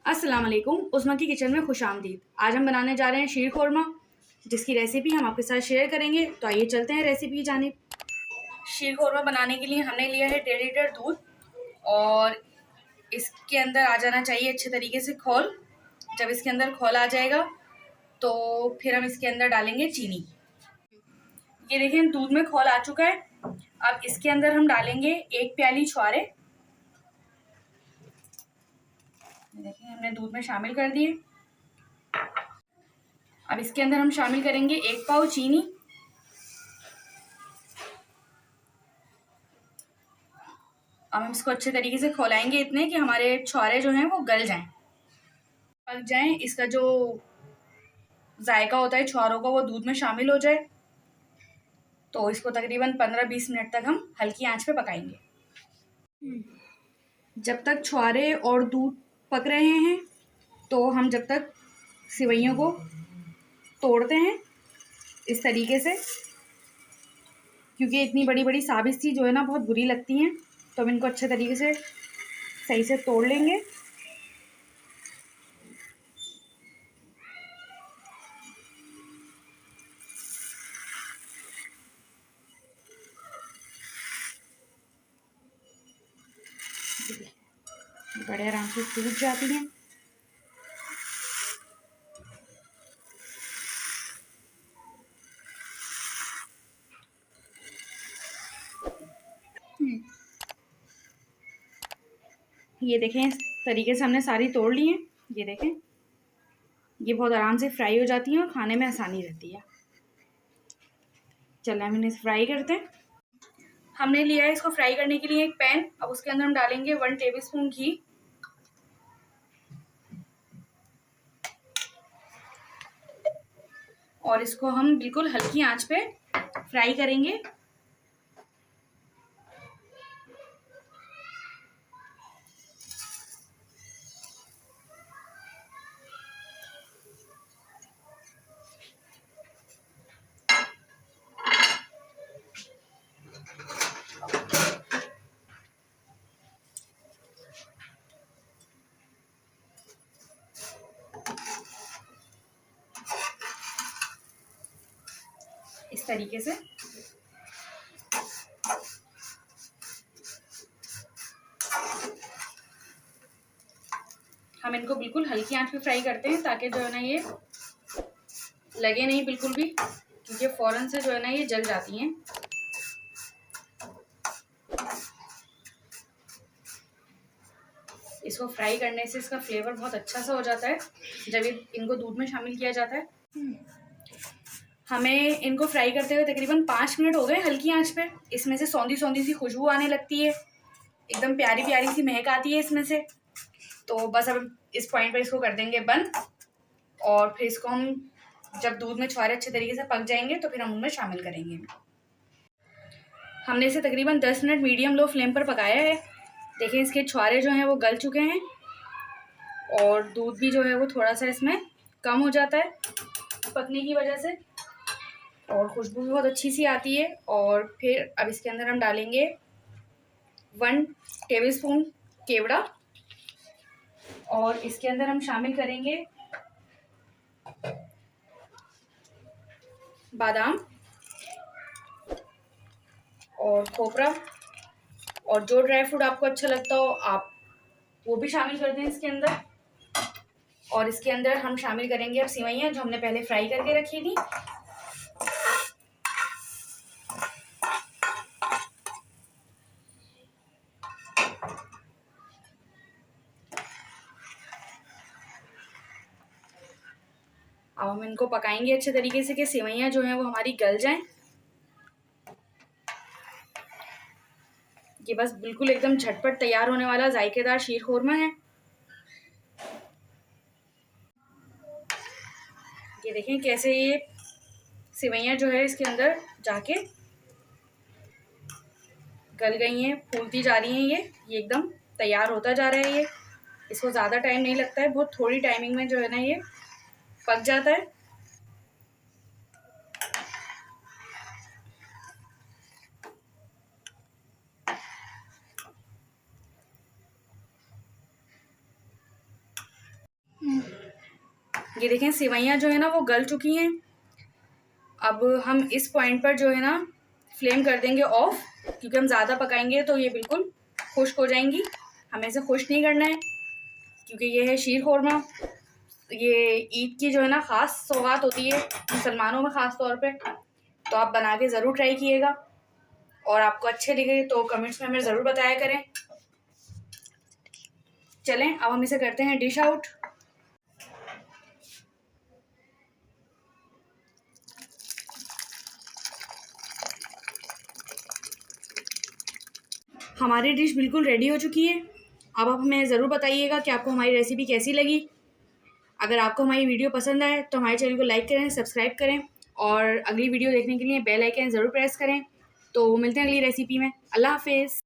अस्सलाम वालेकुम। उस्मा की किचन में खुश आमदीद। आज हम बनाने जा रहे हैं शीर खोरमा, जिसकी रेसिपी हम आपके साथ शेयर करेंगे। तो आइए चलते हैं रेसिपी की जानिब। शीर खोरमा बनाने के लिए हमने लिया है 1.5 लीटर दूध और इसके अंदर आ जाना चाहिए अच्छे तरीके से खौल। जब इसके अंदर खौल आ जाएगा तो फिर हम इसके अंदर डालेंगे चीनी। ये देखें दूध में खौल आ चुका है। अब इसके अंदर हम डालेंगे 1 प्याली छुआरे। देखिए हमने दूध में शामिल कर दिए। अब इसके अंदर हम शामिल करेंगे 1 पाव चीनी। अब हम इसको अच्छे तरीके से खौलाएंगे इतने कि हमारे छुआरे जो हैं वो गल जाएं, पक जाएं। इसका जो जायका होता है छुआरों का वो दूध में शामिल हो जाए। तो इसको तकरीबन 15-20 मिनट तक हम हल्की आंच पे पकाएंगे। जब तक छुआरे और दूध पक रहे हैं तो हम जब तक सिवैयों को तोड़ते हैं इस तरीके से, क्योंकि इतनी बड़ी बड़ी साबित सी जो है ना बहुत बुरी लगती हैं। तो हम इनको अच्छे तरीके से सही से तोड़ लेंगे। बड़े आराम से टूट जाती हैं। ये देखें इस तरीके से हमने सारी तोड़ ली हैं। ये देखें ये बहुत आराम से फ्राई हो जाती हैं और खाने में आसानी रहती है। चलिए हम इन्हें फ्राई करते हैं। हमने लिया है इसको फ्राई करने के लिए एक पैन। अब उसके अंदर हम डालेंगे 1 टेबलस्पून घी। और इसको हम बिल्कुल हल्की आंच पे फ्राई करेंगे। इस तरीके से हम इनको बिल्कुल हल्की आंच पे फ्राई करते हैं ताकि जो है ना ये लगे नहीं बिल्कुल भी, क्योंकि फौरन से जो है ना ये जल जाती हैं। इसको फ्राई करने से इसका फ्लेवर बहुत अच्छा सा हो जाता है जब इनको दूध में शामिल किया जाता है। हमें इनको फ्राई करते हुए तकरीबन 5 मिनट हो गए हल्की आंच पे। इसमें से सौंधी सौंधी सी खुशबू आने लगती है, एकदम प्यारी प्यारी सी महक आती है इसमें से। तो बस अब इस पॉइंट पर इसको कर देंगे बंद। और फिर इसको हम जब दूध में छुआरे अच्छे तरीके से पक जाएंगे तो फिर हम उनमें शामिल करेंगे। हमने इसे तकरीबन 10 मिनट मीडियम लो फ्लेम पर पकाया है। देखिए इसके छुआरे जो हैं वो गल चुके हैं और दूध भी जो है वो थोड़ा सा इसमें कम हो जाता है पकने की वजह से, और खुशबू भी बहुत अच्छी सी आती है। और फिर अब इसके अंदर हम डालेंगे 1 टेबलस्पून केवड़ा और इसके अंदर हम शामिल करेंगे बादाम और खोपरा। और जो ड्राई फ्रूट आपको अच्छा लगता हो आप वो भी शामिल कर दें इसके अंदर। और इसके अंदर हम शामिल करेंगे अब सिवैयाँ जो हमने पहले फ्राई करके रखी थी। अब हम इनको पकाएंगे अच्छे तरीके से कि सेवइयाँ जो हैं वो हमारी गल जाएं। ये बस बिल्कुल एकदम झटपट तैयार होने वाला जायकेदार शीर खोरमा है। ये देखें कैसे ये सेवइयाँ जो है इसके अंदर जाके गल गई हैं, फूलती जा रही हैं। ये एकदम तैयार होता जा रहा है। ये इसको ज़्यादा टाइम नहीं लगता है, बहुत थोड़ी टाइमिंग में जो है ना ये पक जाता है। ये देखें सेवइयाँ जो है ना वो गल चुकी हैं। अब हम इस पॉइंट पर जो है ना फ्लेम कर देंगे ऑफ, क्योंकि हम ज़्यादा पकाएंगे तो ये बिल्कुल खुश्क हो जाएंगी। हमें इसे खुश्क नहीं करना है, क्योंकि ये है शीर खोरमा। ये ईद की जो है ना ख़ास सौगात होती है मुसलमानों में ख़ास तौर पे। तो आप बना के ज़रूर ट्राई कीजिएगा, और आपको अच्छे लगे तो कमेंट्स में हमें ज़रूर बताया करें। चलें अब हम इसे करते हैं डिश आउट। हमारी डिश बिल्कुल रेडी हो चुकी है। अब आप हमें ज़रूर बताइएगा कि आपको हमारी रेसिपी कैसी लगी। अगर आपको हमारी वीडियो पसंद आए तो हमारे चैनल को लाइक करें, सब्सक्राइब करें, और अगली वीडियो देखने के लिए बेल आइकन ज़रूर प्रेस करें। तो मिलते हैं अगली रेसिपी में। अल्लाह हाफिज़।